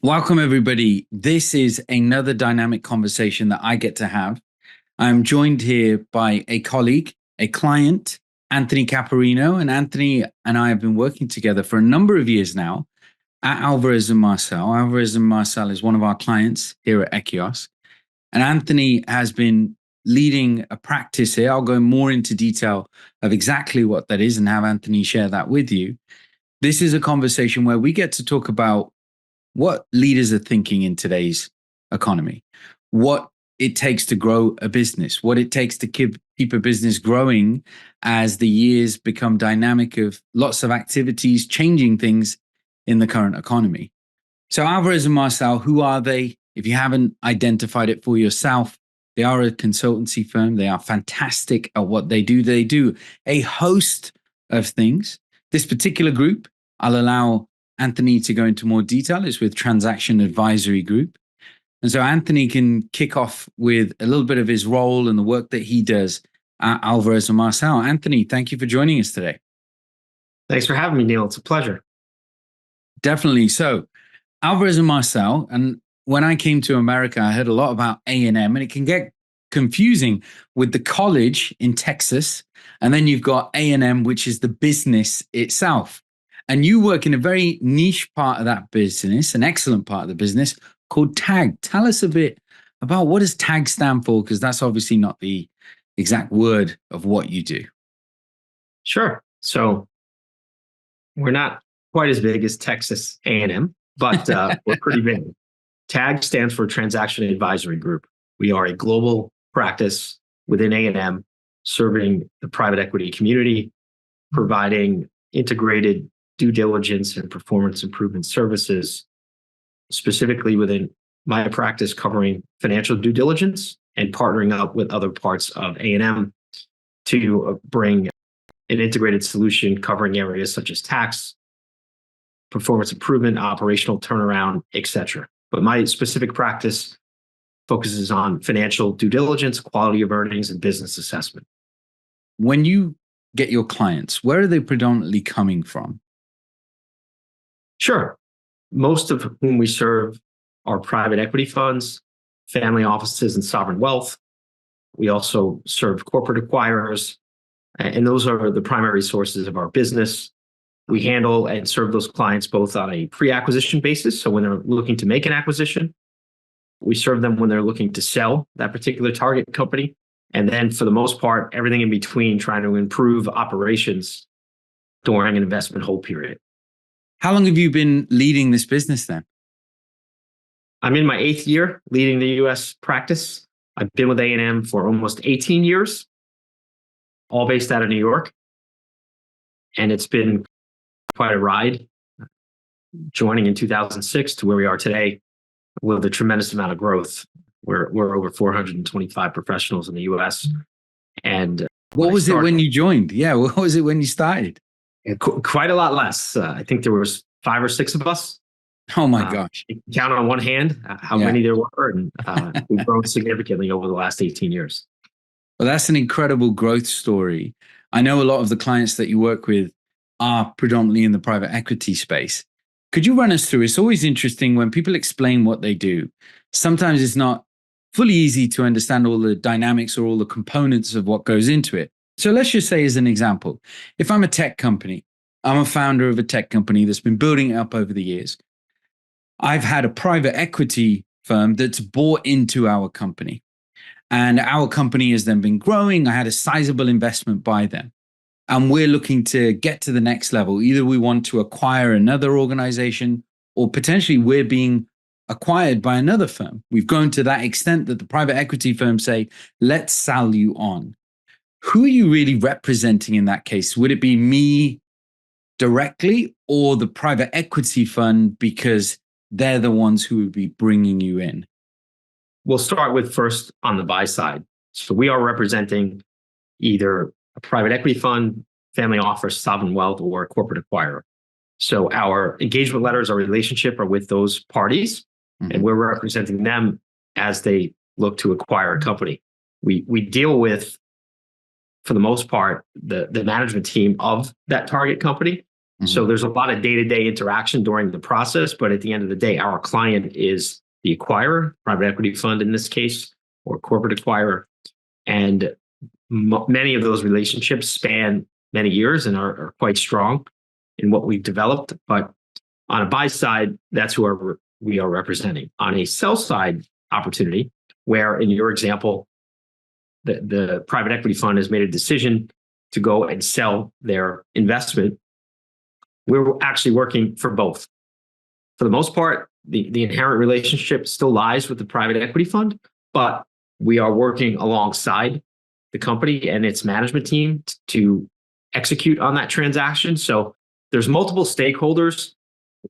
Welcome, everybody. This is another dynamic conversation that I get to have. I'm joined here by a colleague, a client, Anthony Caporrino. And Anthony and I have been working together for a number of years now at Alvarez & Marsal. Alvarez & Marsal is one of our clients here at Echios. And Anthony has been leading a practice here. I'll go more into detail of exactly what that is and have Anthony share that with you. This is a conversation where we get to talk about what leaders are thinking in today's economy, what it takes to grow a business, what it takes to keep a business growing as the years become dynamic of lots of activities, changing things in the current economy. So Alvarez & Marsal, who are they? If you haven't identified it for yourself, they are a consultancy firm. They are fantastic at what they do. They do a host of things. This particular group, I'll allow Anthony to go into more detail, is with Transaction Advisory Group. And so Anthony can kick off with a little bit of his role and the work that he does at Alvarez & Marsal. Anthony, thank you for joining us today. Thanks for having me, Neel. It's a pleasure. Definitely. So Alvarez & Marsal, and when I came to America, I heard a lot about A&M, and it can get confusing with the college in Texas. And then you've got A&M, which is the business itself. And you work in a very niche part of that business, an excellent part of the business called TAG. Tell us a bit about what does TAG stand for, because that's obviously not the exact word of what you do. Sure. So we're not quite as big as Texas A&M, but we're pretty big. TAG stands for Transaction Advisory Group. We are a global practice within A&M, serving the private equity community, providing integrated due diligence and performance improvement services, specifically within my practice covering financial due diligence and partnering up with other parts of A&M to bring an integrated solution covering areas such as tax, performance improvement, operational turnaround, etc. But my specific practice focuses on financial due diligence, quality of earnings, and business assessment. When you get your clients, where are they predominantly coming from? Sure. Most of whom we serve are private equity funds, family offices, and sovereign wealth. We also serve corporate acquirers, and those are the primary sources of our business. We handle and serve those clients both on a pre-acquisition basis. So when they're looking to make an acquisition, we serve them when they're looking to sell that particular target company. And then for the most part, everything in between, trying to improve operations during an investment hold period. How long have you been leading this business then? I'm in my 8th year leading the U.S. practice. I've been with A&M for almost 18 years, all based out of New York. And it's been quite a ride, joining in 2006 to where we are today with a tremendous amount of growth. We're over 425 professionals in the U.S. And what was it when you joined? Yeah, what was it when you started? Quite a lot less. I think there was 5 or 6 of us. Oh my gosh. You can count on one hand how many there were. And we've grown significantly over the last 18 years. Well, that's an incredible growth story. I know a lot of the clients that you work with are predominantly in the private equity space. Could you run us through? It's always interesting when people explain what they do. Sometimes it's not fully easy to understand all the dynamics or all the components of what goes into it. So let's just say, as an example, if I'm a tech company, I'm a founder of a tech company that's been building it up over the years. I've had a private equity firm that's bought into our company, and our company has then been growing. I had a sizable investment by them, and we're looking to get to the next level. Either we want to acquire another organization, or potentially we're being acquired by another firm. We've grown to that extent that the private equity firms say, let's sell you on. Who are you really representing in that case? Would it be me directly or the private equity fund, because they're the ones who would be bringing you in? We'll start with first on the buy side. So we are representing either a private equity fund, family office, sovereign wealth, or a corporate acquirer. So our engagement letters, our relationship are with those parties, and we're representing them as they look to acquire a company. We deal with, for the most part, the management team of that target company. So there's a lot of day-to-day interaction during the process, but at the end of the day, our client is the acquirer, private equity fund in this case, or corporate acquirer. And many of those relationships span many years and are quite strong in what we've developed. But on a buy side, that's who we are representing. On a sell side opportunity, where in your example, the private equity fund has made a decision to go and sell their investment, we're actually working for both. For the most part, the inherent relationship still lies with the private equity fund, but we are working alongside the company and its management team to execute on that transaction. So there's multiple stakeholders.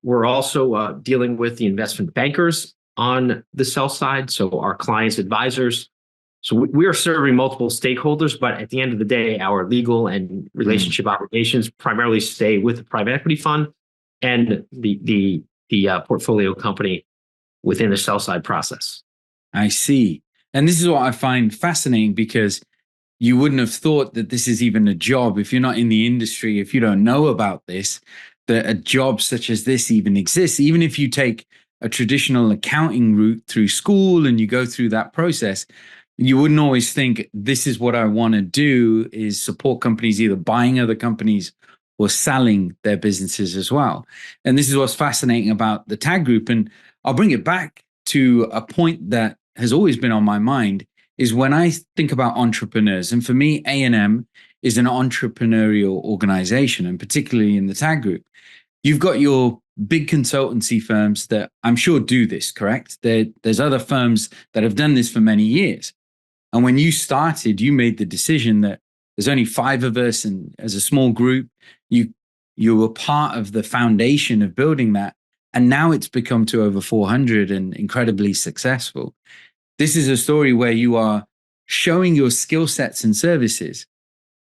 We're also dealing with the investment bankers on the sell side, so our clients' advisors. So we are serving multiple stakeholders, but at the end of the day, our legal and relationship obligations primarily stay with the private equity fund and the portfolio company within the sell side process. I see. And this is what I find fascinating, because you wouldn't have thought that this is even a job if you're not in the industry, if you don't know about this, that a job such as this even exists. Even if you take a traditional accounting route through school and you go through that process, you wouldn't always think this is what I want to do, is support companies either buying other companies or selling their businesses as well. And this is what's fascinating about the TAG group. And I'll bring it back to a point that has always been on my mind, is when I think about entrepreneurs. And for me, A&M is an entrepreneurial organization, and particularly in the TAG group, you've got your big consultancy firms that I'm sure do this, correct? There's other firms that have done this for many years. And when you started, you made the decision that there's only 5 of us, and as a small group, you were part of the foundation of building that. And now it's become to over 400 and incredibly successful. This is a story where you are showing your skill sets and services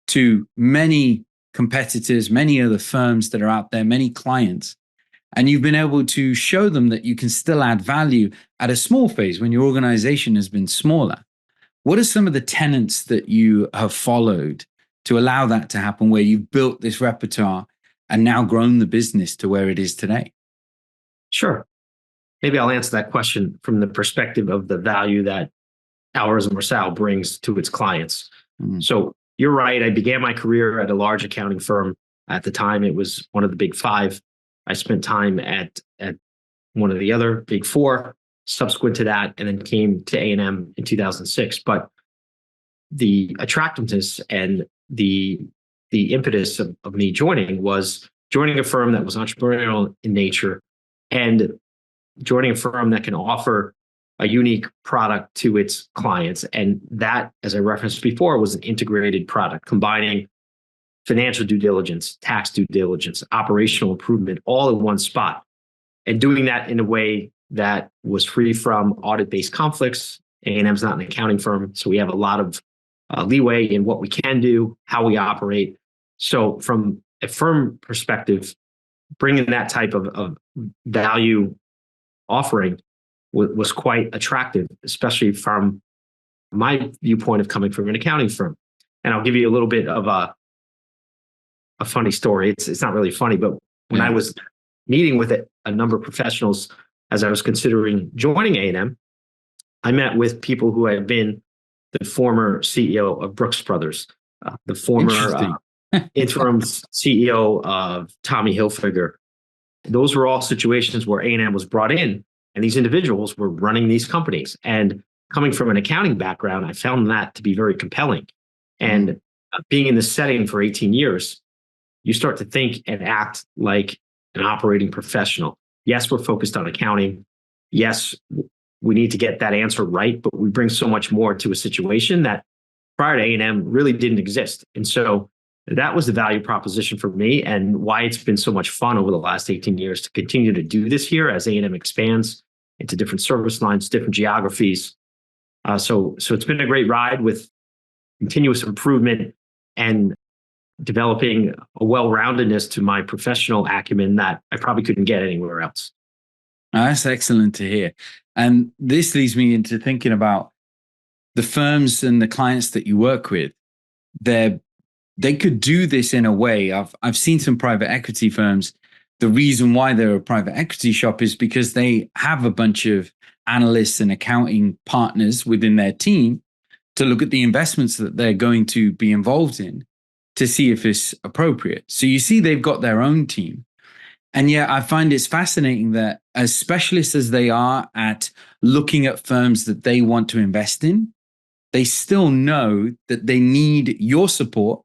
to many competitors, many other firms that are out there, many clients. And you've been able to show them that you can still add value at a small phase when your organization has been smaller. What are some of the tenets that you have followed to allow that to happen, where you've built this repertoire and now grown the business to where it is today? Sure. Maybe I'll answer that question from the perspective of the value that Alvarez & Marsal brings to its clients. So you're right. I began my career at a large accounting firm. At the time, it was one of the big 5. I spent time at one of the other big 4 subsequent to that, and then came to A&M in 2006. But the attractiveness and the impetus of me joining was joining a firm that was entrepreneurial in nature, and joining a firm that can offer a unique product to its clients. And that, as I referenced before, was an integrated product combining financial due diligence, tax due diligence, operational improvement, all in one spot. And doing that in a way that was free from audit-based conflicts. A&M's not an accounting firm, so we have a lot of leeway in what we can do, how we operate. So from a firm perspective, bringing that type of value offering was quite attractive, especially from my viewpoint of coming from an accounting firm. And I'll give you a little bit of a funny story. It's not really funny, but when I was meeting with a number of professionals as I was considering joining A&M, I met with people who had been the former CEO of Brooks Brothers, the former interim CEO of Tommy Hilfiger. Those were all situations where A&M was brought in, and these individuals were running these companies. And coming from an accounting background, I found that to be very compelling. And being in this setting for 18 years, you start to think and act like an operating professional. Yes, we're focused on accounting. Yes, we need to get that answer right, but we bring so much more to a situation that prior to A&M really didn't exist. And so that was the value proposition for me, and why it's been so much fun over the last 18 years to continue to do this here as A&M expands into different service lines, different geographies. So it's been a great ride with continuous improvement and developing a well-roundedness to my professional acumen that I probably couldn't get anywhere else. That's excellent to hear. And this leads me into thinking about the firms and the clients that you work with. They're they could do this in a way. I've seen some private equity firms. The reason why they're a private equity shop is because they have a bunch of analysts and accounting partners within their team to look at the investments that they're going to be involved in to see if it's appropriate. So you see, they've got their own team. And yet I find it's fascinating that as specialists as they are at looking at firms that they want to invest in, they still know that they need your support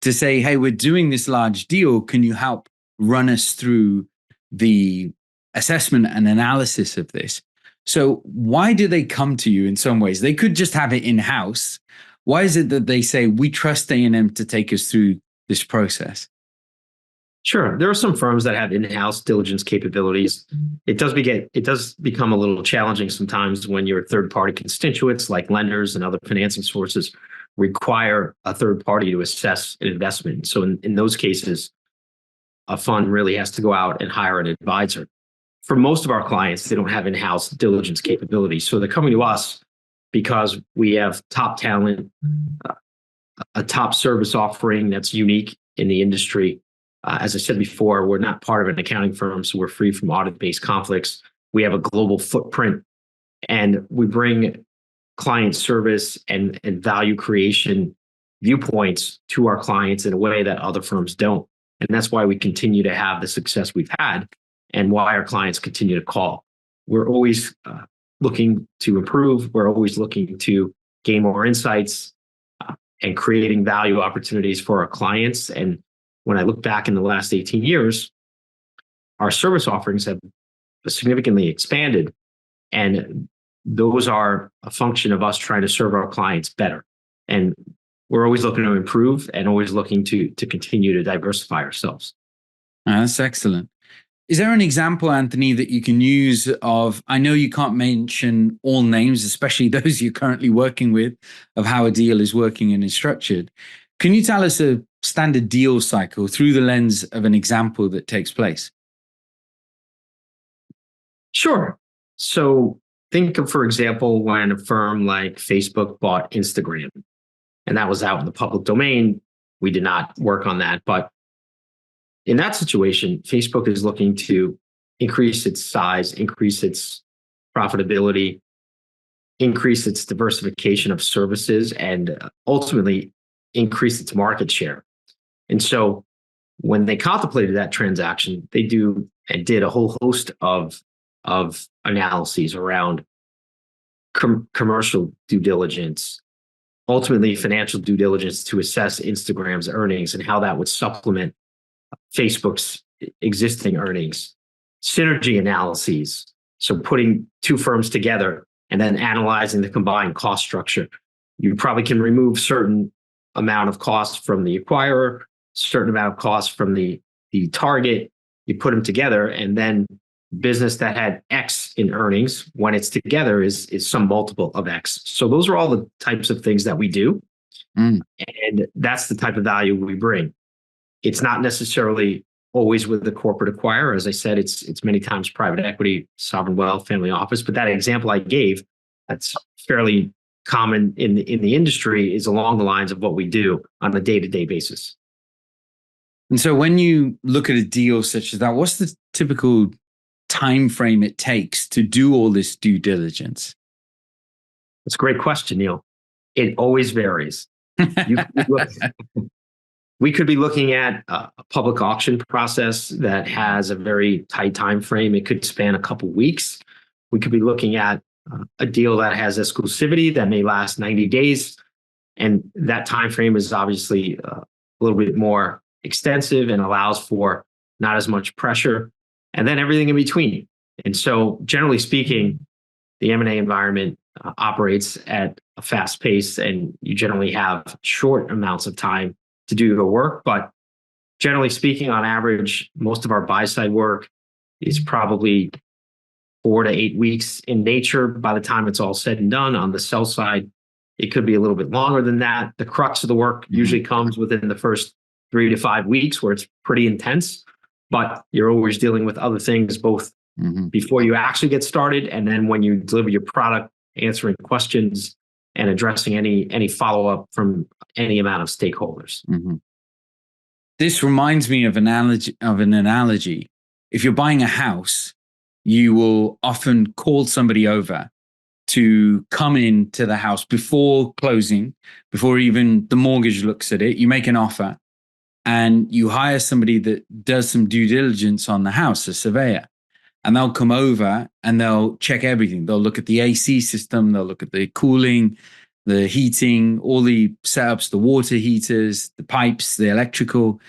to say, hey, we're doing this large deal. Can you help run us through the assessment and analysis of this? So why do they come to you in some ways? They could just have it in-house. Why is it that they say, we trust A&M to take us through this process? Sure. There are some firms that have in-house diligence capabilities. It does become a little challenging sometimes when your third-party constituents, like lenders and other financing sources, require a third party to assess an investment. So in those cases, a fund really has to go out and hire an advisor. For most of our clients, they don't have in-house diligence capabilities. So they're coming to us because we have top talent, a top service offering that's unique in the industry. As I said before, we're not part of an accounting firm, so we're free from audit-based conflicts. We have a global footprint, and we bring client service and value creation viewpoints to our clients in a way that other firms don't. And that's why we continue to have the success we've had and why our clients continue to call. We're always looking to improve. We're always looking to gain more insights and creating value opportunities for our clients. And when I look back in the last 18 years, our service offerings have significantly expanded. And those are a function of us trying to serve our clients better. And we're always looking to improve and always looking to continue to diversify ourselves. That's excellent. Is there an example, Anthony, that you can use of, I know you can't mention all names, especially those you're currently working with, of how a deal is working and is structured. Can you tell us a standard deal cycle through the lens of an example that takes place? Sure. So think of, for example, when a firm like Facebook bought Instagram, and that was out in the public domain. We did not work on that. But in that situation, Facebook is looking to increase its size, increase its profitability, increase its diversification of services, and ultimately increase its market share. And so when they contemplated that transaction, they did a whole host of analyses around commercial due diligence, ultimately financial due diligence to assess Instagram's earnings and how that would supplement Facebook's existing earnings, synergy analyses. So putting two firms together and then analyzing the combined cost structure. You probably can remove certain amount of cost from the acquirer, certain amount of cost from the target. You put them together, and then business that had X in earnings, when it's together, is some multiple of X. So those are all the types of things that we do. And that's the type of value we bring. It's not necessarily always with the corporate acquirer. As I said, it's many times private equity, sovereign wealth, family office. But that example I gave, that's fairly common in the industry, is along the lines of what we do on a day-to-day basis. And so when you look at a deal such as that, what's the typical time frame it takes to do all this due diligence? That's a great question, Neel. It always varies. We could be looking at a public auction process that has a very tight time frame. It could span a couple weeks. We could be looking at a deal that has exclusivity that may last 90 days. And that time frame is obviously a little bit more extensive and allows for not as much pressure, and then everything in between. And so generally speaking, the M&A environment operates at a fast pace, and you generally have short amounts of time to do your work. But generally speaking, on average, most of our buy-side work is probably 4 to 8 weeks in nature by the time it's all said and done. On the sell side, it could be a little bit longer than that. The crux of the work usually comes within the first 3 to 5 weeks, where it's pretty intense, but you're always dealing with other things, both before you actually get started and then when you deliver your product, answering questions and addressing any follow-up from any amount of stakeholders. This reminds me of an analogy. If you're buying a house, you will often call somebody over to come into the house before closing, before even the mortgage looks at it. You make an offer and you hire somebody that does some due diligence on the house, a surveyor, and they'll come over and they'll check everything. They'll look at the AC system, they'll look at the cooling, the heating, all the setups, the water heaters, the pipes, the electrical,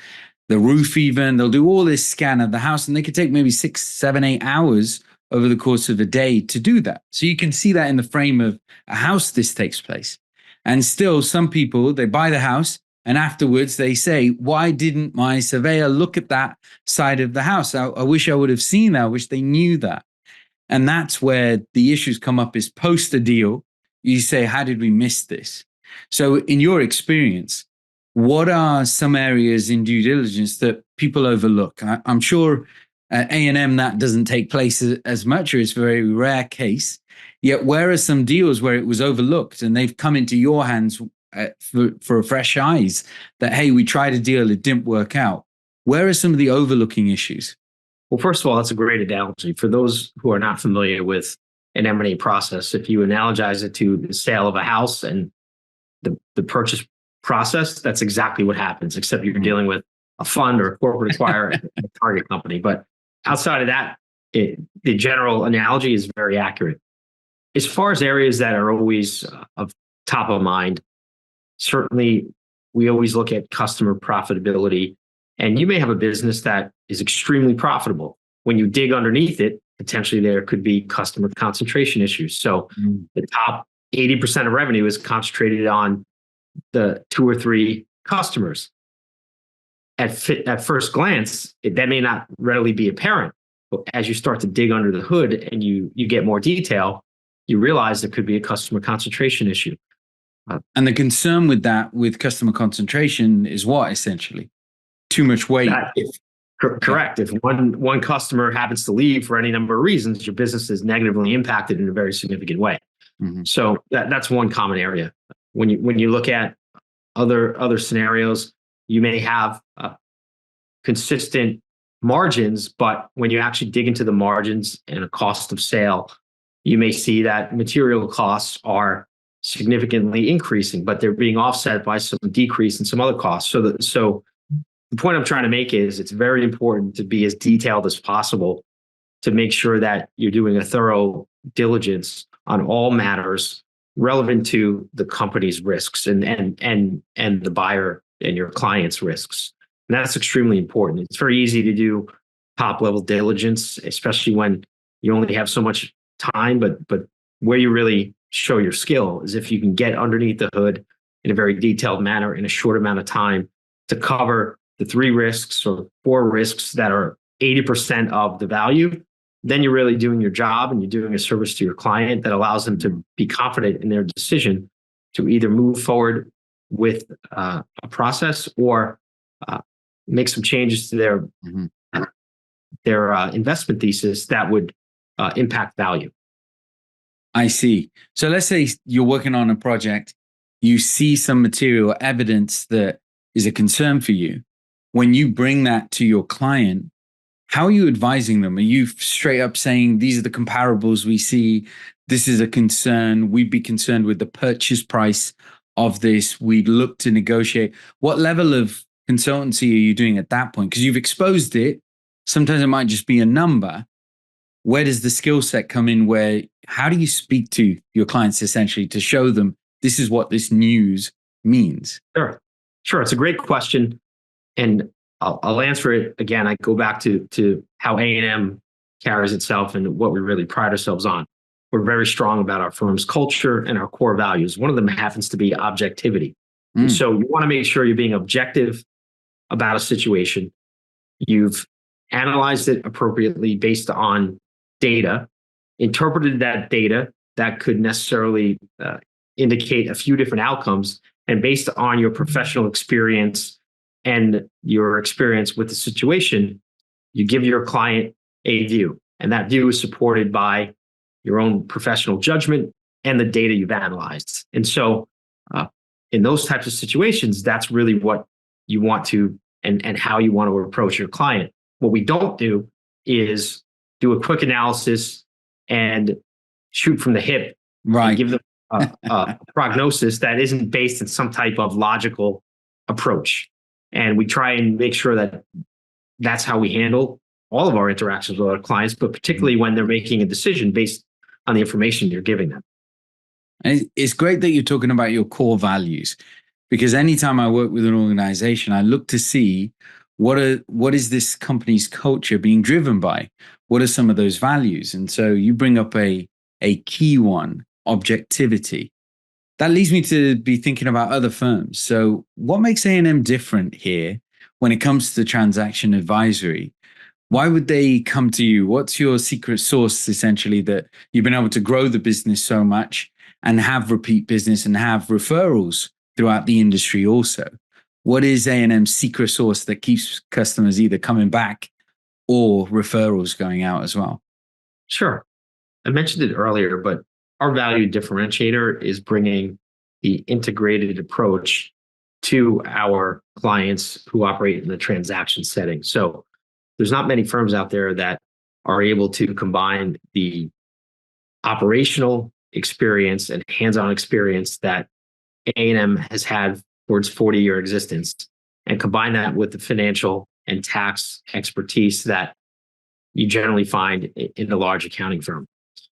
the roof even. They'll do all this scan of the house, and they could take maybe 6, 7, 8 hours over the course of a day to do that. So you can see that in the frame of a house this takes place. And still, some people, they buy the house and afterwards they say, why didn't my surveyor look at that side of the house? I wish I would have seen that. I wish they knew that. And that's where the issues come up, is post a deal. You say, how did we miss this? So in your experience, what are some areas in due diligence that people overlook? I'm sure at A&M that doesn't take place as much, or it's a very rare case. Yet where are some deals where it was overlooked and they've come into your hands for fresh eyes that, hey, we tried a deal, it didn't work out? Where are some of the overlooking issues? Well, first of all, that's a great analogy. For those who are not familiar with an M&A process, if you analogize it to the sale of a house and the purchase process, that's exactly what happens, except you're dealing with a fund or a corporate acquirer, a target company. But outside of that, the general analogy is very accurate. As far as areas that are always of top of mind, certainly we always look at customer profitability. And you may have a business that is extremely profitable. When you dig underneath it, potentially there could be customer concentration issues. So the top 80% of revenue is concentrated on the 2 or 3 customers. At first glance, that may not readily be apparent. But as you start to dig under the hood and you get more detail, you realize there could be a customer concentration issue. And the concern with that, with customer concentration, is what, essentially? Too much weight. Correct. If one customer happens to leave for any number of reasons, your business is negatively impacted in a very significant way. Mm-hmm. So that's one common area. When you look at other scenarios, you may have consistent margins, but when you actually dig into the margins and a cost of sale, you may see that material costs are significantly increasing, but they're being offset by some decrease in some other costs. So the point I'm trying to make is it's very important to be as detailed as possible to make sure that you're doing a thorough diligence on all matters relevant to the company's risks and the buyer and your client's risks. And that's extremely important. It's very easy to do top level diligence, especially when you only have so much time, but where you really show your skill is if you can get underneath the hood in a very detailed manner in a short amount of time to cover the 3 risks or 4 risks that are 80% of the value. Then you're really doing your job and you're doing a service to your client that allows them to be confident in their decision to either move forward with a process or make some changes to their investment thesis that would impact value. I see. So let's say you're working on a project, you see some material evidence that is a concern for you. When you bring that to your client, how are you advising them? Are you straight up saying, these are the comparables we see, this is a concern, we'd be concerned with the purchase price of this, we'd look to negotiate? What level of consultancy are you doing at that point? Because you've exposed it. Sometimes it might just be a number. Where does the skill set come in? How do you speak to your clients essentially to show them this is what this news means? Sure. It's a great question. And I'll answer it again. I go back to how A&M carries itself and what we really pride ourselves on. We're very strong about our firm's culture and our core values. One of them happens to be objectivity. And so you want to make sure you're being objective about a situation. You've analyzed it appropriately based on data, interpreted that data that could necessarily indicate a few different outcomes, and based on your professional experience and your experience with the situation, you give your client a view, and that view is supported by your own professional judgment and the data you've analyzed. And so in those types of situations, that's really what you want to and how you want to approach your client. What we don't do is do a quick analysis and shoot from the hip and give them a prognosis that isn't based in some type of logical approach. And we try and make sure that that's how we handle all of our interactions with our clients, but particularly when they're making a decision based on the information you're giving them. And it's great that you're talking about your core values, because anytime I work with an organization, I look to see what is this company's culture being driven by? What are some of those values? And so you bring up a key one, objectivity. That leads me to be thinking about other firms. So what makes A&M different here when it comes to transaction advisory? Why would they come to you? What's your secret sauce, essentially, that you've been able to grow the business so much and have repeat business and have referrals throughout the industry also? What is A&M's secret sauce that keeps customers either coming back or referrals going out as well? Sure. I mentioned it earlier, but our value differentiator is bringing the integrated approach to our clients who operate in the transaction setting. So there's not many firms out there that are able to combine the operational experience and hands-on experience that A&M has had for its 40-year existence and combine that with the financial and tax expertise that you generally find in a large accounting firm.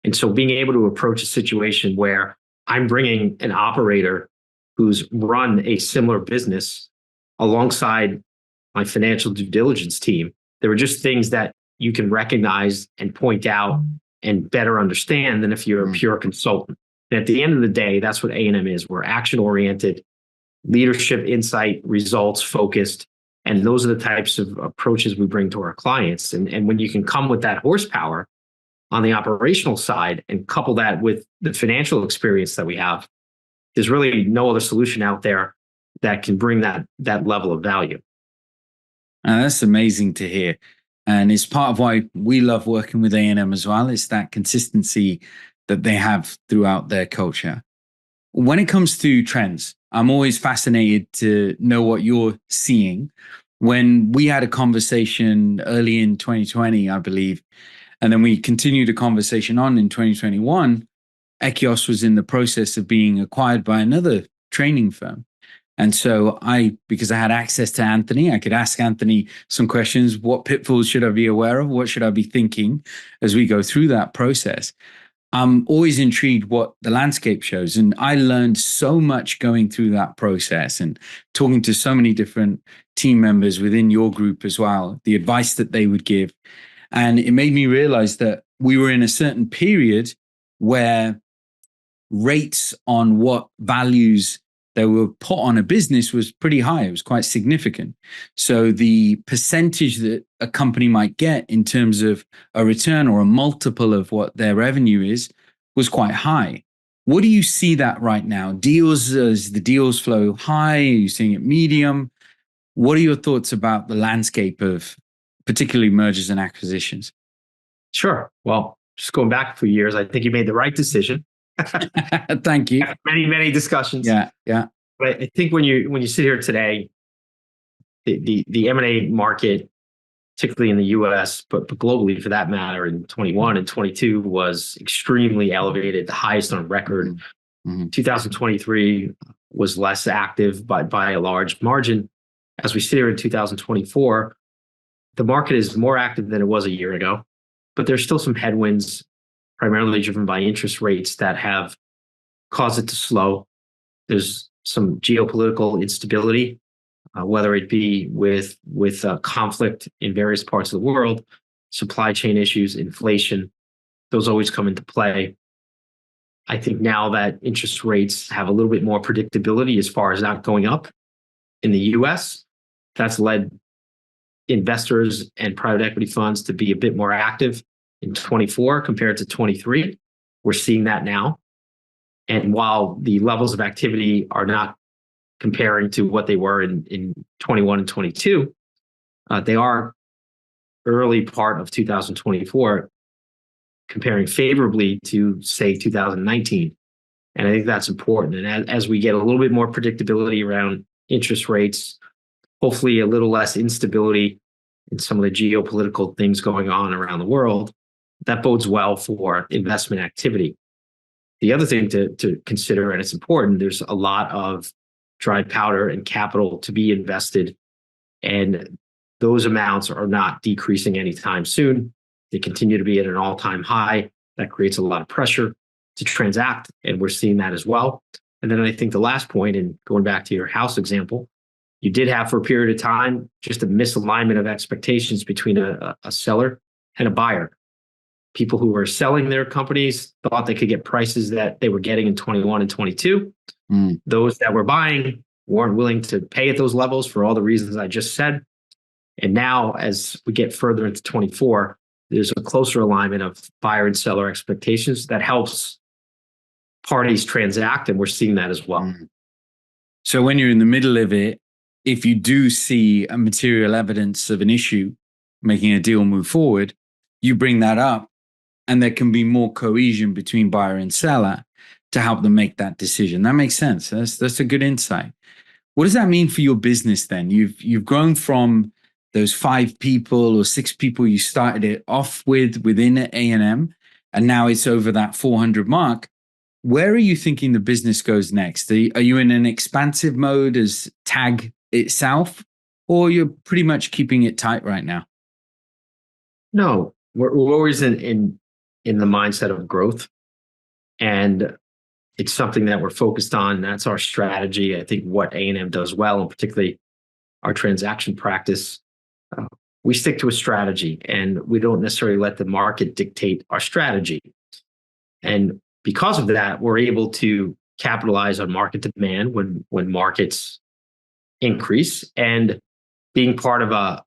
And so being able to approach a situation where I'm bringing an operator who's run a similar business alongside my financial due diligence team, there are just things that you can recognize and point out and better understand than if you're a pure consultant. And at the end of the day, that's what A&M is. We're action-oriented, leadership, insight, results focused. And those are the types of approaches we bring to our clients. And when you can come with that horsepower on the operational side and couple that with the financial experience that we have, there's really no other solution out there that can bring that level of value. That's amazing to hear. And it's part of why we love working with A&M as well. It's that consistency that they have throughout their culture. When it comes to trends, I'm always fascinated to know what you're seeing. When we had a conversation early in 2020, I believe, and then we continued a conversation on in 2021, Echios was in the process of being acquired by another training firm. And so because I had access to Anthony, I could ask Anthony some questions. What pitfalls should I be aware of? What should I be thinking as we go through that process? I'm always intrigued what the landscape shows. And I learned so much going through that process and talking to so many different team members within your group as well, the advice that they would give. And it made me realize that we were in a certain period where rates on what values that were put on a business was pretty high. It was quite significant. So the percentage that a company might get in terms of a return or a multiple of what their revenue is was quite high. What do you see that right now? Is the deals flow high? Are you seeing it medium? What are your thoughts about the landscape of particularly mergers and acquisitions? Sure. Well, just going back a few years, I think you made the right decision. Thank you. Many discussions. Yeah. But I think when you sit here today, the M&A market, particularly in the U.S., but globally for that matter, in 21 and 22 was extremely elevated, the highest on record. 2023 was less active by a large margin. As we sit here in 2024, the market is more active than it was a year ago, but there's still some headwinds, primarily driven by interest rates that have caused it to slow. There's some geopolitical instability, whether it be with conflict in various parts of the world, supply chain issues, inflation, those always come into play. I think now that interest rates have a little bit more predictability as far as not going up in the U.S., that's led investors and private equity funds to be a bit more active in 24 compared to 23. We're seeing that now. And while the levels of activity are not comparing to what they were in 21 and 22, they are early part of 2024 comparing favorably to, say, 2019. And I think that's important. And as we get a little bit more predictability around interest rates, hopefully a little less instability in some of the geopolitical things going on around the world, that bodes well for investment activity. The other thing to consider, and it's important, there's a lot of dry powder and capital to be invested, and those amounts are not decreasing anytime soon. They continue to be at an all-time high. That creates a lot of pressure to transact, and we're seeing that as well. And then I think the last point, and going back to your house example, you did have for a period of time just a misalignment of expectations between a seller and a buyer. People who were selling their companies thought they could get prices that they were getting in 21 and 22. Those that were buying weren't willing to pay at those levels for all the reasons I just said. And now, as we get further into 24, there's a closer alignment of buyer and seller expectations that helps parties transact, and we're seeing that as well. So when you're in the middle of it, if you do see a material evidence of an issue making a deal move forward, you bring that up, and there can be more cohesion between buyer and seller to help them make that decision. That makes sense. That's a good insight. What does that mean for your business then? You've grown from those 5 people or 6 people you started it off with within A&M, and now it's over that 400 mark. Where are you thinking the business goes next? Are you in an expansive mode as TAG itself, or you're pretty much keeping it tight right now? No, we're always in the mindset of growth, and it's something that we're focused on. That's our strategy. I think what A&M does well, and particularly our transaction practice, we stick to a strategy, and we don't necessarily let the market dictate our strategy. And because of that, we're able to capitalize on market demand when markets increase. And being part of a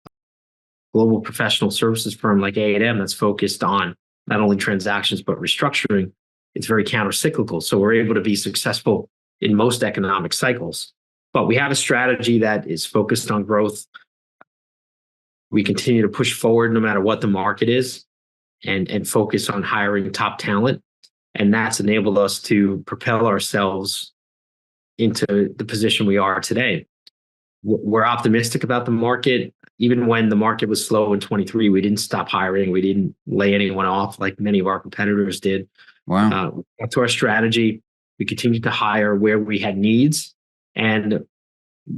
global professional services firm like A&M that's focused on not only transactions but restructuring, it's very counter-cyclical. So we're able to be successful in most economic cycles. But we have a strategy that is focused on growth. We continue to push forward no matter what the market is, and focus on hiring top talent. And that's enabled us to propel ourselves into the position we are today. We're optimistic about the market. Even when the market was slow in 23, we didn't stop hiring. We didn't lay anyone off like many of our competitors did. Wow. To our strategy, we continued to hire where we had needs, and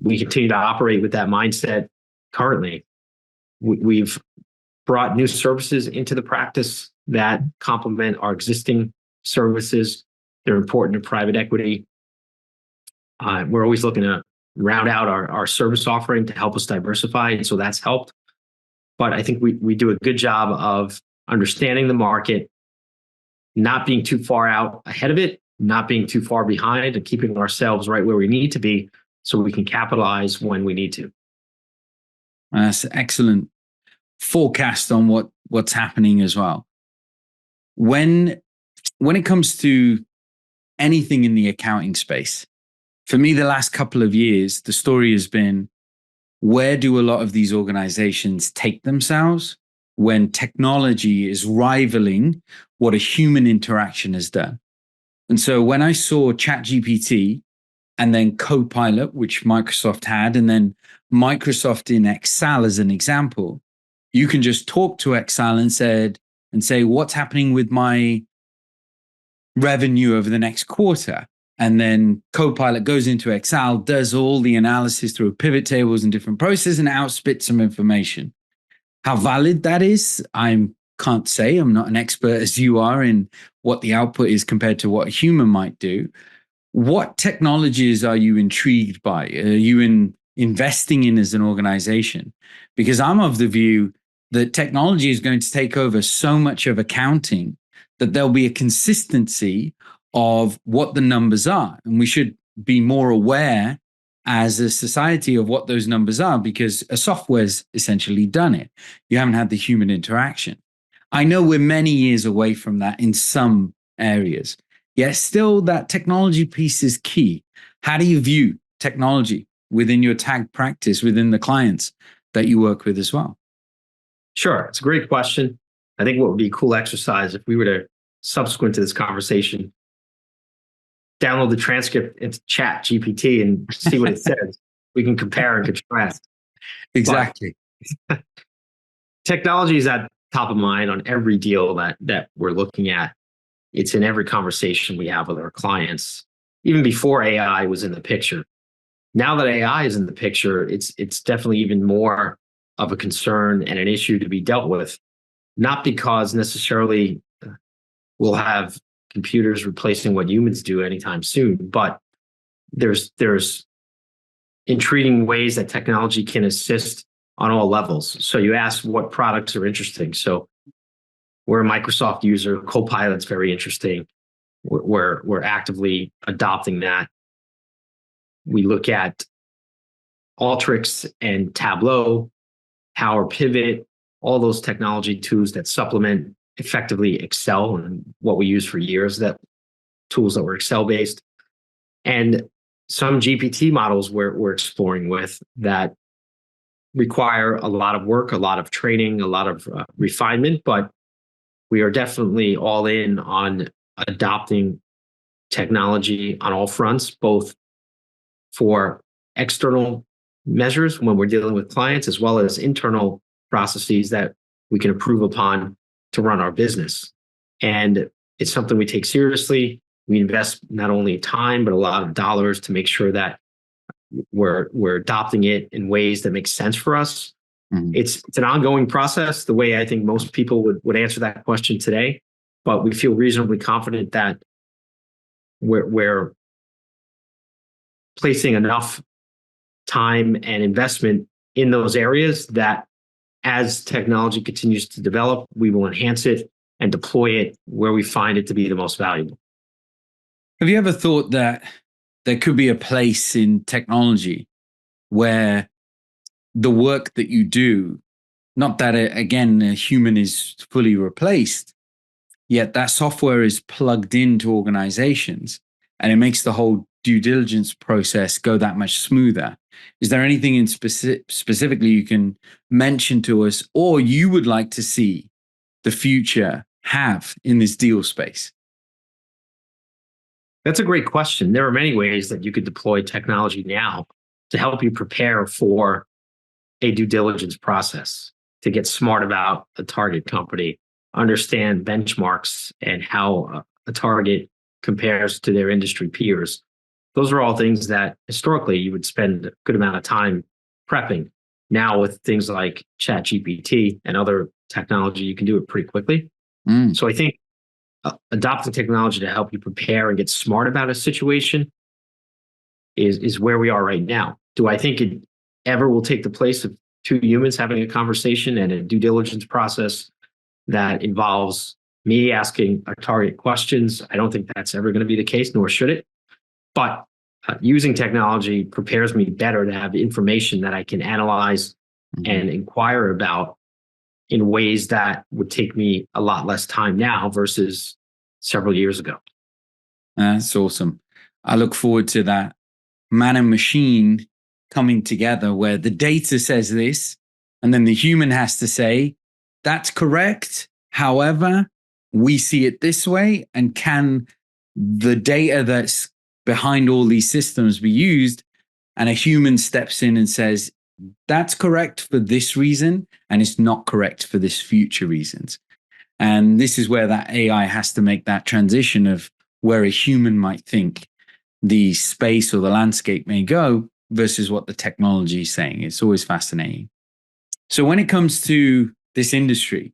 we continue to operate with that mindset currently. We've brought new services into the practice that complement our existing services. They're important to private equity. We're always looking to round out our service offering to help us diversify, and so that's helped. But I think we do a good job of understanding the market, not being too far out ahead of it, not being too far behind, and keeping ourselves right where we need to be so we can capitalize when we need to. That's excellent forecast on what's happening as well. When it comes to anything in the accounting space, for me, the last couple of years, the story has been, where do a lot of these organizations take themselves when technology is rivaling what a human interaction has done? And so when I saw ChatGPT and then Copilot, which Microsoft had, and then Microsoft in Excel as an example, you can just talk to Excel and say, what's happening with my revenue over the next quarter? And then Copilot goes into Excel, does all the analysis through pivot tables and different processes, and outspits some information. How valid that is, I can't say. I'm not an expert as you are in what the output is compared to what a human might do. What technologies are you intrigued by? Are you investing in as an organization? Because I'm of the view that technology is going to take over so much of accounting that there'll be a consistency of what the numbers are. And we should be more aware as a society of what those numbers are, because a software's essentially done it. You haven't had the human interaction. I know we're many years away from that in some areas, yet still that technology piece is key. How do you view technology within your TAG practice, within the clients that you work with as well? Sure. It's a great question. I think what would be a cool exercise if we were to, subsequent to this conversation, download the transcript into Chat GPT and see what it says. We can compare and contrast. Exactly. But technology is at top of mind on every deal that we're looking at. It's in every conversation we have with our clients, even before AI was in the picture. Now that AI is in the picture, it's definitely even more of a concern and an issue to be dealt with. Not because necessarily we'll have computers replacing what humans do anytime soon, but there's intriguing ways that technology can assist on all levels. So you asked what products are interesting. So we're a Microsoft user. Copilot's very interesting. We're actively adopting that. We look at Alteryx and Tableau, Power Pivot, all those technology tools that supplement effectively Excel and what we use for years, that tools that were Excel based, and some GPT models we're exploring with that require a lot of work, a lot of training, a lot of refinement, but we are definitely all in on adopting technology on all fronts, both for external measures when we're dealing with clients, as well as internal processes that we can improve upon to run our business. And it's something we take seriously. We invest not only time, but a lot of dollars to make sure that we're adopting it in ways that make sense for us. Mhm. It's an ongoing process, the way I think most people would answer that question today. But we feel reasonably confident that we're placing enough time and investment in those areas that as technology continues to develop, we will enhance it and deploy it where we find it to be the most valuable. Have you ever thought that there could be a place in technology where the work that you do, not that again, a human is fully replaced, yet that software is plugged into organizations and it makes the whole due diligence process go that much smoother? Is there anything in specifically you can mention to us, or you would like to see the future have in this deal space? That's a great question. There are many ways that you could deploy technology now to help you prepare for a due diligence process, to get smart about a target company, understand benchmarks and how a target compares to their industry peers. Those are all things that historically you would spend a good amount of time prepping. Now, with things like ChatGPT and other technology, you can do it pretty quickly. Mm. So I think adopting technology to help you prepare and get smart about a situation is where we are right now. Do I think it ever will take the place of two humans having a conversation and a due diligence process that involves me asking a target questions? I don't think that's ever going to be the case, nor should it. But using technology prepares me better to have information that I can analyze and inquire about in ways that would take me a lot less time now versus several years ago. That's awesome. I look forward to that man and machine coming together where the data says this, and then the human has to say, that's correct. However, we see it this way. And can the data that's behind all these systems be used? And a human steps in and says, that's correct for this reason, and it's not correct for this future reasons. And this is where that AI has to make that transition of where a human might think the space or the landscape may go versus what the technology is saying. It's always fascinating. So when it comes to this industry,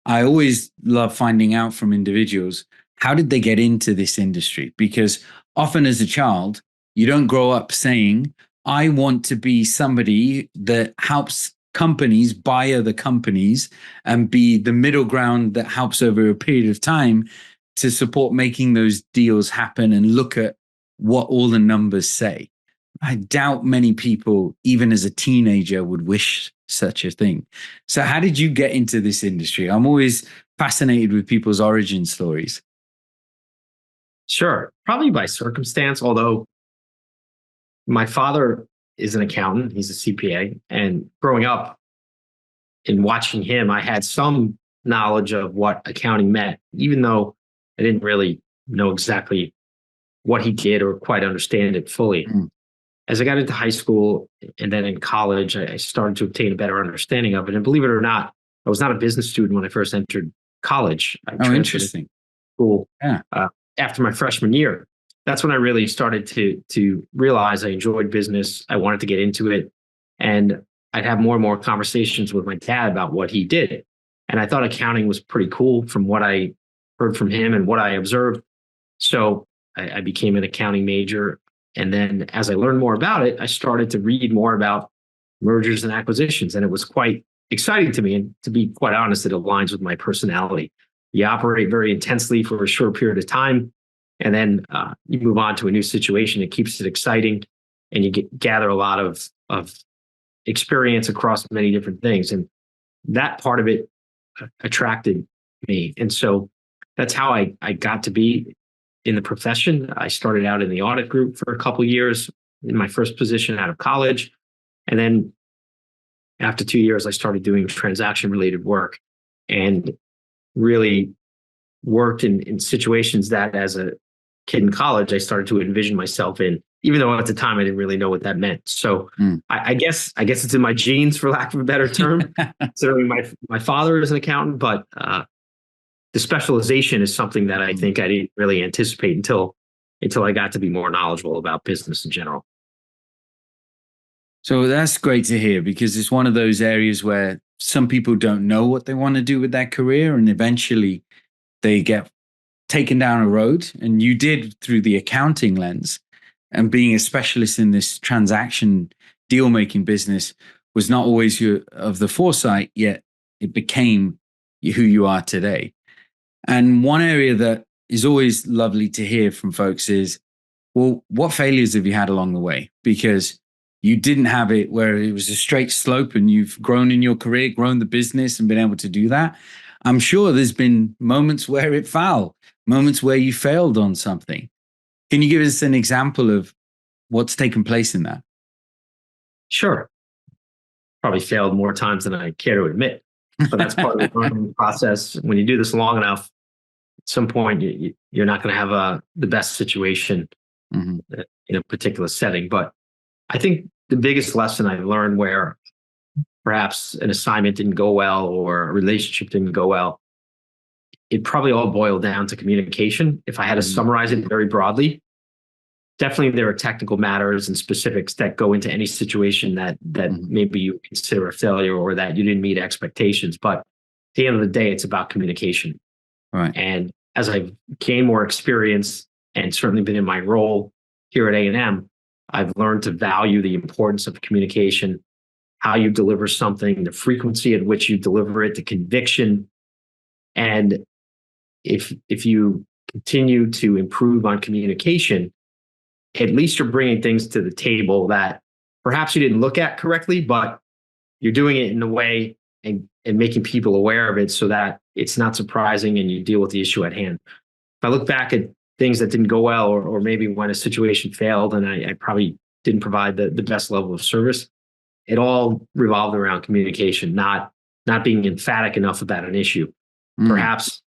I always love finding out from individuals, how did they get into this industry? Because often as a child, you don't grow up saying, I want to be somebody that helps companies buy other companies and be the middle ground that helps over a period of time to support making those deals happen and look at what all the numbers say. I doubt many people, even as a teenager, would wish such a thing. So how did you get into this industry? I'm always fascinated with people's origin stories. Sure, probably by circumstance, although my father is an accountant, he's a CPA, and growing up and watching him, I had some knowledge of what accounting meant, even though I didn't really know exactly what he did or quite understand it fully. Mm. as I got into high school and then in college, I started to obtain a better understanding of it. And believe it or not, I was not a business student when I first entered college. I Oh, transferred to interesting. school Yeah. after my freshman year. That's when I really started to realize I enjoyed business. I wanted to get into it, and I'd have more and more conversations with my dad about what he did. And I thought accounting was pretty cool from what I heard from him and what I observed. So I became an accounting major. And then as I learned more about it, I started to read more about mergers and acquisitions. And it was quite exciting to me. And to be quite honest, it aligns with my personality. You operate very intensely for a short period of time, and then you move on to a new situation. It keeps it exciting, and you gather a lot of experience across many different things. And that part of it attracted me. And so that's how I got to be in the profession. I started out in the audit group for a couple of years in my first position out of college. And then after 2 years, I started doing transaction related work and really worked in situations that as a kid in college, I started to envision myself in, even though at the time I didn't really know what that meant. So I guess it's in my genes, for lack of a better term. Certainly my father is an accountant, but the specialization is something that I think I didn't really anticipate until I got to be more knowledgeable about business in general. So that's great to hear, because it's one of those areas where some people don't know what they want to do with their career, and eventually they get taken down a road. And you did through the accounting lens, and being a specialist in this transaction deal making business was not always of the foresight, yet it became who you are today. And one area that is always lovely to hear from folks is, well, what failures have you had along the way? Because you didn't have it where it was a straight slope and you've grown in your career, grown the business and been able to do that. I'm sure there's been moments where it fell, moments where you failed on something. Can you give us an example of what's taken place in that? Sure. Probably failed more times than I care to admit, but that's part of the learning process. When you do this long enough, at some point you're not going to have the best situation in a particular setting. But I think the biggest lesson I learned, where perhaps an assignment didn't go well or a relationship didn't go well, it probably all boiled down to communication. If I had to summarize it very broadly, definitely there are technical matters and specifics that go into any situation that maybe you consider a failure or that you didn't meet expectations. But at the end of the day, it's about communication. Right. And as I've gained more experience and certainly been in my role here at A&M, I've learned to value the importance of communication, how you deliver something, the frequency at which you deliver it, the conviction. And if you continue to improve on communication, at least you're bringing things to the table that perhaps you didn't look at correctly, but you're doing it in a way and making people aware of it so that it's not surprising and you deal with the issue at hand. If I look back at things that didn't go well, or maybe when a situation failed and I probably didn't provide the best level of service, it all revolved around communication, not being emphatic enough about an issue, perhaps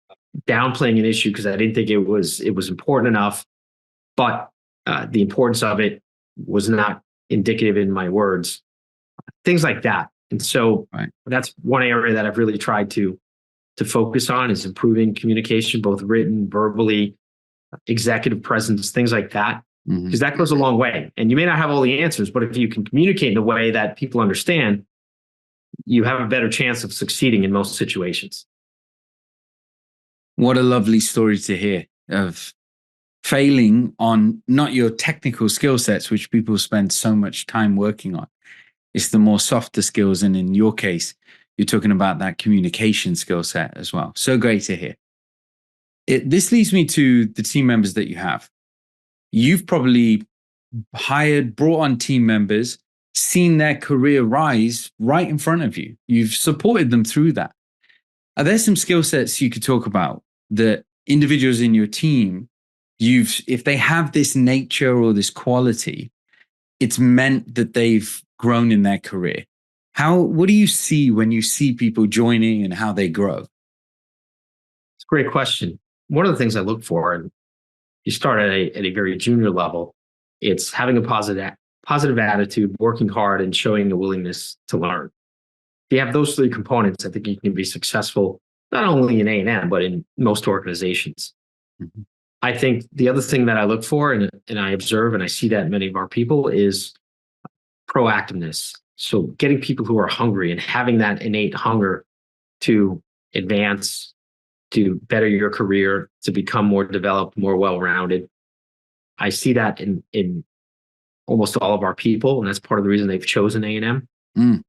downplaying an issue because I didn't think it was important enough, but the importance of it was not indicative in my words, things like that. And so that's one area that I've really tried to focus on, is improving communication, both written, verbally, executive presence, things like that, because that goes a long way. And you may not have all the answers, but if you can communicate in a way that people understand, you have a better chance of succeeding in most situations. What a lovely story to hear of failing on not your technical skill sets, which people spend so much time working on. It's the more softer skills. And in your case, you're talking about that communication skill set as well. So great to hear. This leads me to the team members that you have. You've probably brought on team members, seen their career rise right in front of you. You've supported them through that. Are there some skill sets you could talk about that individuals in your team, if they have this nature or this quality, it's meant that they've grown in their career? What do you see when you see people joining and how they grow? It's a great question. One of the things I look for, and you start at a very junior level, it's having a positive positive attitude, working hard, and showing a willingness to learn. If you have those three components, I think you can be successful, not only in A&M, but in most organizations. Mhm. I think the other thing that I look for and I observe and I see that in many of our people is proactiveness. So getting people who are hungry and having that innate hunger to advance, to better your career, to become more developed, more well-rounded. I see that in almost all of our people, and that's part of the reason they've chosen A&M Mm.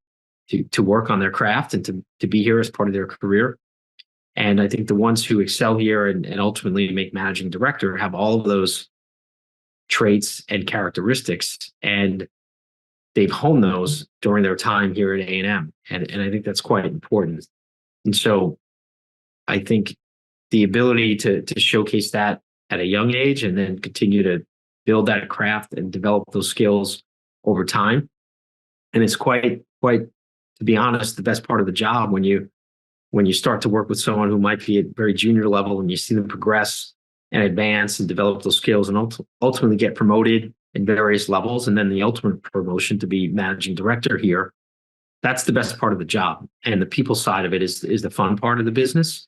to work on their craft and to be here as part of their career. And I think the ones who excel here and ultimately make managing director have all of those traits and characteristics, and they've honed those during their time here at A&M. And I think that's quite important. And so I think the ability to showcase that at a young age and then continue to build that craft and develop those skills over time. And it's quite, to be honest, the best part of the job when you start to work with someone who might be at very junior level and you see them progress and advance and develop those skills and ultimately get promoted in various levels. And then the ultimate promotion to be managing director here. That's the best part of the job. And the people side of it is the fun part of the business,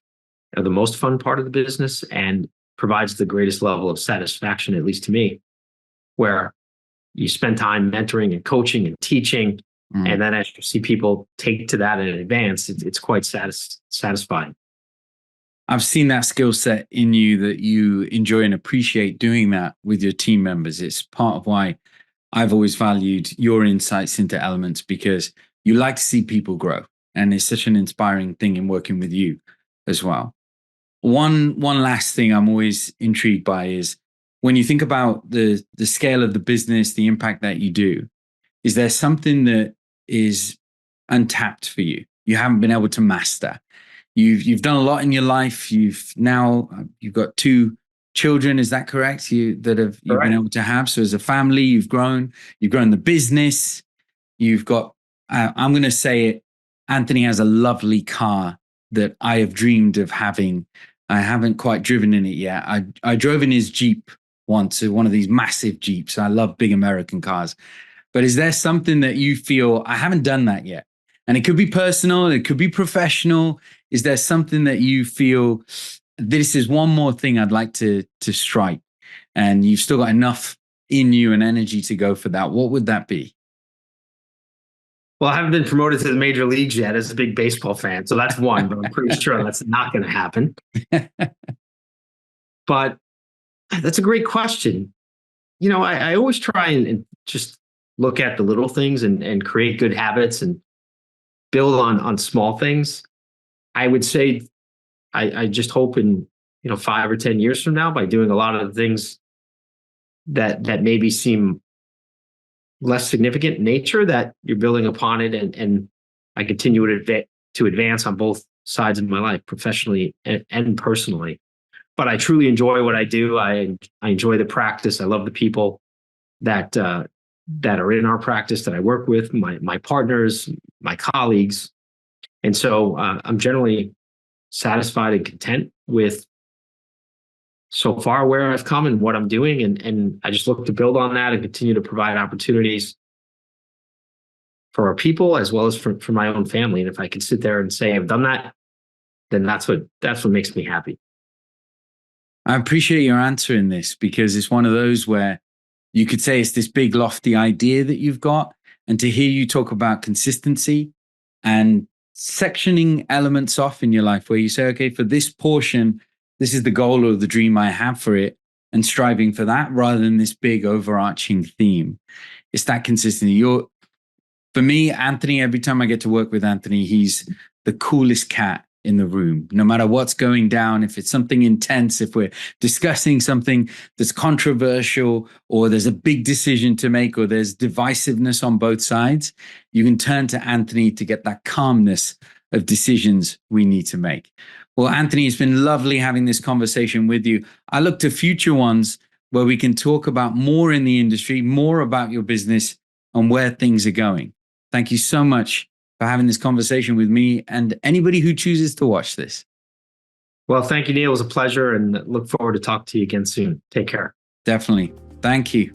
or the most fun part of the business, and provides the greatest level of satisfaction, at least to me, where you spend time mentoring and coaching and teaching. And then as you see people take to that in advance, it's quite satisfying. I've seen that skill set in you, that you enjoy and appreciate doing that with your team members. It's part of why I've always valued your insights into Elements, because you like to see people grow. And it's such an inspiring thing in working with you as well. One last thing I'm always intrigued by is when you think about the scale of the business, the impact that you do, is there something that is untapped for you? You haven't been able to master. You've done a lot in your life. You've got 2 children. Is that correct? You've been able to have. So as a family, you've grown the business. You've got, I'm going to say it, Anthony has a lovely car that I have dreamed of having. I haven't quite driven in it yet. I drove in his Jeep once, one of these massive Jeeps. I love big American cars. But is there something that you feel, I haven't done that yet? And it could be personal, it could be professional. Is there something that you feel, this is one more thing I'd like to strike, and you've still got enough in you and energy to go for that? What would that be? Well, I haven't been promoted to the major leagues yet as a big baseball fan. So that's one, but I'm pretty sure that's not going to happen. But that's a great question. I always try and just look at the little things and create good habits and build on small things. I would say I just hope in 5 or 10 years from now, by doing a lot of the things that maybe seem less significant in nature, that you're building upon it, and I continue to advance on both sides of my life, professionally and personally. But I truly enjoy what I do. I enjoy the practice. I love the people that are in our practice that I work with, my partners, my colleagues. And so I'm generally satisfied and content with so far where I've come and what I'm doing. And I just look to build on that and continue to provide opportunities for our people as well as for my own family. And if I can sit there and say I've done that, then that's what makes me happy. I appreciate your answer in this, because it's one of those where you could say it's this big lofty idea that you've got. And to hear you talk about consistency and sectioning elements off in your life where you say, okay, for this portion, this is the goal or the dream I have for it, and striving for that rather than this big overarching theme. It's that consistency. For me, Anthony, every time I get to work with Anthony, he's the coolest cat in the room. No matter what's going down, if it's something intense, if we're discussing something that's controversial, or there's a big decision to make, or there's divisiveness on both sides, you can turn to Anthony to get that calmness of decisions we need to make. Well, Anthony, it's been lovely having this conversation with you. I look to future ones where we can talk about more in the industry, more about your business and where things are going. Thank you so much for having this conversation with me and anybody who chooses to watch this. Well, thank you, Neel. It was a pleasure, and look forward to talk to you again soon. Take care. Definitely. Thank you.